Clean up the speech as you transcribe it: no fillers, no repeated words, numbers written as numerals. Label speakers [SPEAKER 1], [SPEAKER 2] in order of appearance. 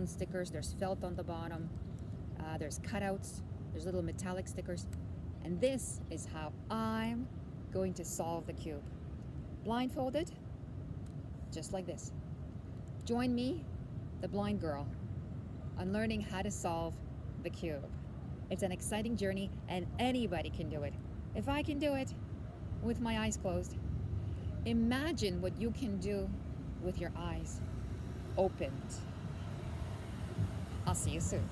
[SPEAKER 1] round stickers. There's felt on the bottom. There's cutouts. There's little metallic stickers. And this is how I'm going to solve the cube. Blindfolded, just like this. Join me, the blind girl, on learning how to solve the cube. It's an exciting journey and anybody can do it. If I can do it with my eyes closed, imagine what you can do with your eyes opened. I'll see you soon.